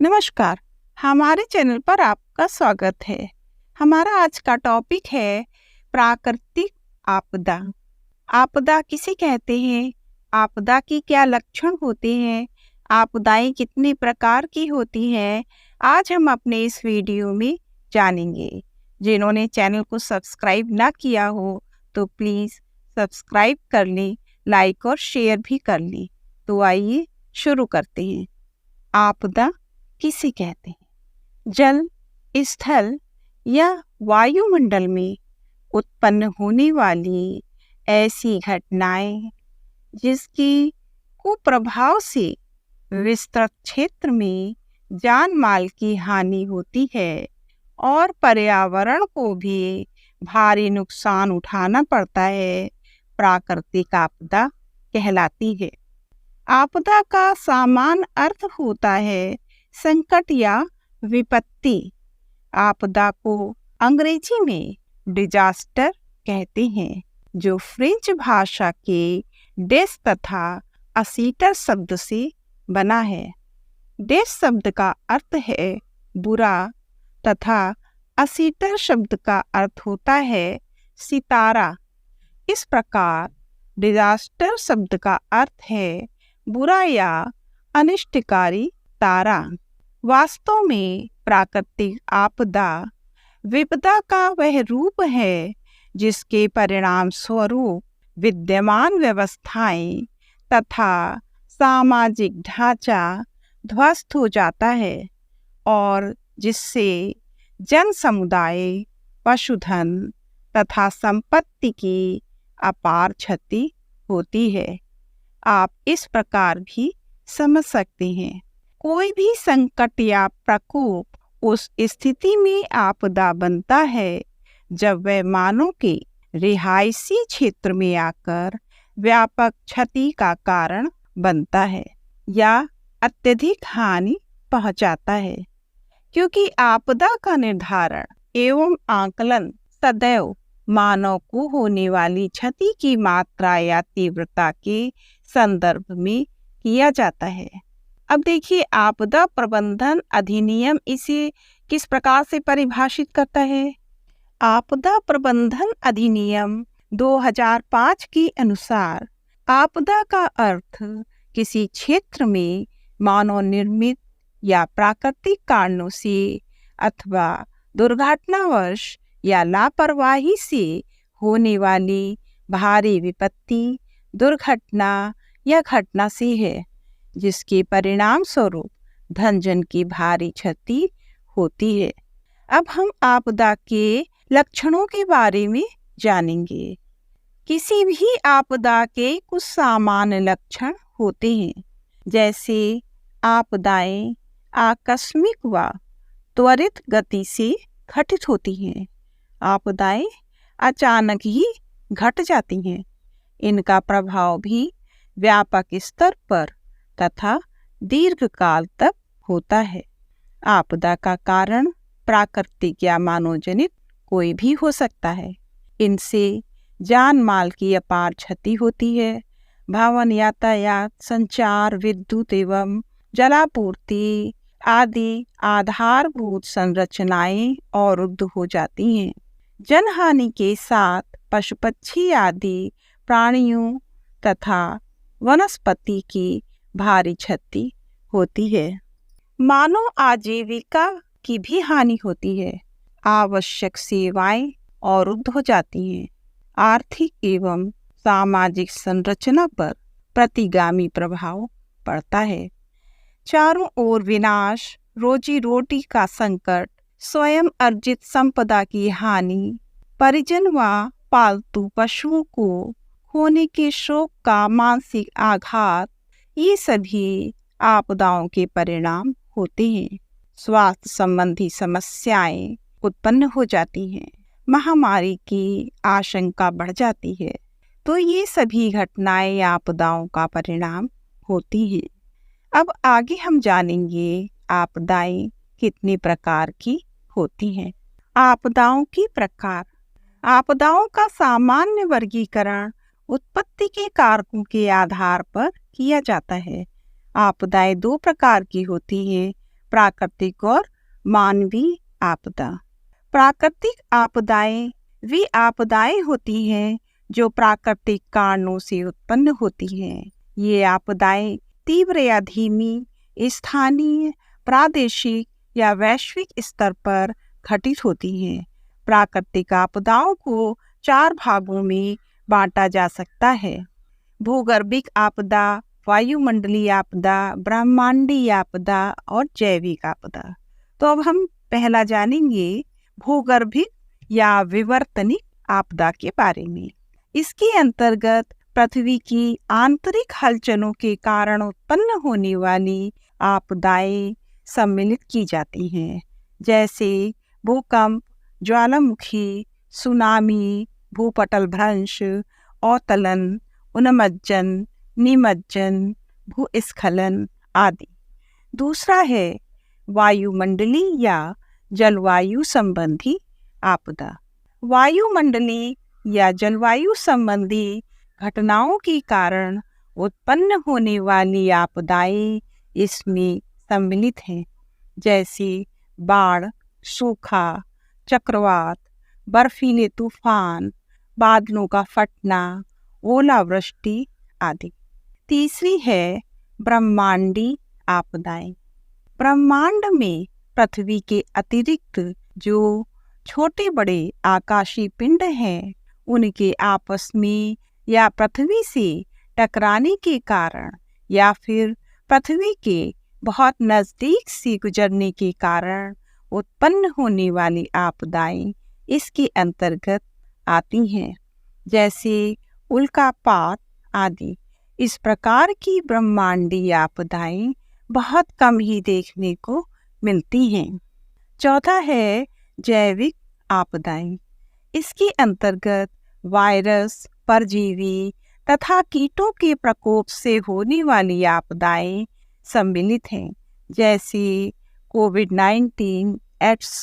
नमस्कार, हमारे चैनल पर आपका स्वागत है। हमारा आज का टॉपिक है प्राकृतिक आपदा। आपदा किसे कहते हैं? आपदा की क्या लक्षण होते हैं? आपदाएं कितने प्रकार की होती हैं? आज हम अपने इस वीडियो में जानेंगे। जिन्होंने चैनल को सब्सक्राइब ना किया हो तो प्लीज़ सब्सक्राइब कर लें, लाइक और शेयर भी कर लें। तो आइए शुरू करते हैं। आपदा किसे कहते हैं? जल, स्थल या वायुमंडल में उत्पन्न होने वाली ऐसी घटनाएं जिसकी कुप्रभाव से विस्तृत क्षेत्र में जान माल की हानि होती है और पर्यावरण को भी भारी नुकसान उठाना पड़ता है, प्राकृतिक आपदा कहलाती है। आपदा का सामान्य अर्थ होता है संकट या विपत्ति। आपदा को अंग्रेजी में डिजास्टर कहते हैं, जो फ्रेंच भाषा के डेस तथा असीटर शब्द से बना है। डेस शब्द का अर्थ है बुरा तथा असीटर शब्द का अर्थ होता है सितारा। इस प्रकार डिजास्टर शब्द का अर्थ है बुरा या अनिष्टकारी तारा। वास्तव में प्राकृतिक आपदा विपदा का वह रूप है जिसके परिणाम स्वरूप विद्यमान व्यवस्थाएं तथा सामाजिक ढांचा ध्वस्त हो जाता है और जिससे जन समुदाय, पशुधन तथा संपत्ति की अपार क्षति होती है। आप इस प्रकार भी समझ सकते हैं, कोई भी संकट या प्रकोप उस स्थिति में आपदा बनता है जब वह मानव के रिहायशी क्षेत्र में आकर व्यापक क्षति का कारण बनता है या अत्यधिक हानि पहुंचाता है। क्योंकि आपदा का निर्धारण एवं आकलन सदैव मानव को होने वाली क्षति की मात्रा या तीव्रता के संदर्भ में किया जाता है। अब देखिए, आपदा प्रबंधन अधिनियम इसे किस प्रकार से परिभाषित करता है। आपदा प्रबंधन अधिनियम 2005 के अनुसार आपदा का अर्थ किसी क्षेत्र में मानव निर्मित या प्राकृतिक कारणों से अथवा दुर्घटनावश या लापरवाही से होने वाली भारी विपत्ति, दुर्घटना या घटना से है जिसके परिणाम स्वरूप धनजन की भारी क्षति होती है। अब हम आपदा के लक्षणों के बारे में जानेंगे। किसी भी आपदा के कुछ सामान्य लक्षण होते हैं, जैसे आपदाएं आकस्मिक व त्वरित गति से घटित होती हैं। आपदाएं अचानक ही घट जाती हैं। इनका प्रभाव भी व्यापक स्तर पर तथा दीर्घकाल तक होता है। आपदा का कारण प्राकृतिक या मानवजनित कोई भी हो सकता है। इनसे जान माल की अपार क्षति होती है। भवन, यातायात, संचार, विद्युत एवं जलापूर्ति आदि आधारभूत संरचनाएं अवरुद्ध हो जाती हैं। जनहानि के साथ पशु पक्षी आदि प्राणियों तथा वनस्पति की भारी क्षति होती है। मानव आजीविका की भी हानि होती है। आवश्यक सेवाएं अवरुद्ध हो जाती हैं। आर्थिक एवं सामाजिक संरचना पर प्रतिगामी प्रभाव पड़ता है। चारों ओर विनाश, रोजी रोटी का संकट, स्वयं अर्जित संपदा की हानि, परिजन व पालतू पशुओं को खोने के शोक का मानसिक आघात, ये सभी आपदाओं के परिणाम होते हैं। स्वास्थ्य संबंधी समस्याएं उत्पन्न हो जाती हैं। महामारी की आशंका बढ़ जाती है। तो ये सभी घटनाएं आपदाओं का परिणाम होती हैं। अब आगे हम जानेंगे आपदाएं कितने प्रकार की होती हैं। आपदाओं की प्रकार। आपदाओं का सामान्य वर्गीकरण उत्पत्ति के कारकों के आधार पर किया जाता है। आपदाएं दो प्रकार की होती हैं, प्राकृतिक और मानवीय आपदा। प्राकृतिक आपदाएं वे आपदाएं होती हैं जो प्राकृतिक कारणों से उत्पन्न होती हैं। ये आपदाएं तीव्र या धीमी, स्थानीय, प्रादेशिक या वैश्विक स्तर पर घटित होती हैं। प्राकृतिक आपदाओं को 4 भागों में बांटा जा सकता है: भूगर्भिक आपदा, वायुमंडलीय आपदा, ब्रह्मांडीय आपदा और जैविक आपदा। तो अब हम पहला जानेंगे भूगर्भिक या विवर्तनिक आपदा के बारे में। इसके अंतर्गत पृथ्वी की आंतरिक हलचलों के कारण उत्पन्न होने वाली आपदाएं सम्मिलित की जाती हैं, जैसे भूकंप, ज्वालामुखी, सुनामी, भूपटल भ्रंश, अवतलन, उन्मज्जन, निमज्जन, भूस्खलन आदि। दूसरा है वायुमंडलीय या जलवायु संबंधी आपदा। वायुमंडलीय या जलवायु संबंधी घटनाओं के कारण उत्पन्न होने वाली आपदाएं इसमें सम्मिलित हैं, जैसे बाढ़, सूखा, चक्रवात, बर्फीले तूफान, बादलों का फटना, ओलावृष्टि आदि। तीसरी है ब्रह्मांडीय आपदाएं। ब्रह्मांड में पृथ्वी के अतिरिक्त जो छोटे बड़े आकाशीय पिंड हैं, उनके आपस में या पृथ्वी से टकराने के कारण या फिर पृथ्वी के बहुत नज़दीक से गुजरने के कारण उत्पन्न होने वाली आपदाएं इसके अंतर्गत आती हैं, जैसे उल्कापात आदि। इस प्रकार की ब्रह्मांडीय आपदाएं बहुत कम ही देखने को मिलती हैं। चौथा है जैविक आपदाएं। इसके अंतर्गत वायरस, परजीवी तथा कीटों के प्रकोप से होने वाली आपदाएं सम्मिलित हैं, जैसे कोविड-19, एड्स,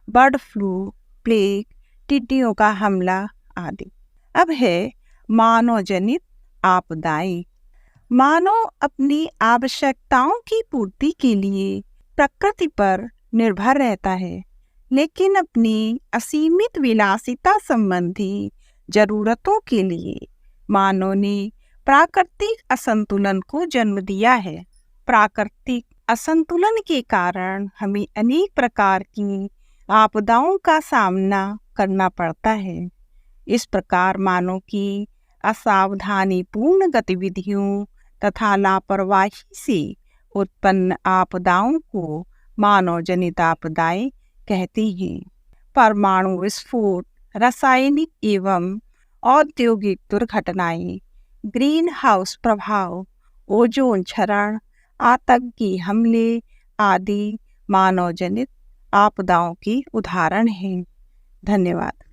बर्ड फ्लू, प्लेग, टिड्डियों का हमला आदि। अब है मानव जनित आपदाएं। मानव अपनी आवश्यकताओं की पूर्ति के लिए प्रकृति पर निर्भर रहता है, लेकिन अपनी असीमित विलासिता संबंधी जरूरतों के लिए मानव ने प्राकृतिक असंतुलन को जन्म दिया है। प्राकृतिक असंतुलन के कारण हमें अनेक प्रकार की आपदाओं का सामना करना पड़ता है। इस प्रकार मानव की असावधानीपूर्ण गतिविधियों तथा लापरवाही से उत्पन्न आपदाओं को मानव जनित आपदाएं कहती हैं। परमाणु विस्फोट, रासायनिक एवं औद्योगिक दुर्घटनाएं, ग्रीन हाउस प्रभाव, ओजोन क्षरण, आतंकी हमले आदि मानव जनित आपदाओं की उदाहरण हैं। धन्यवाद।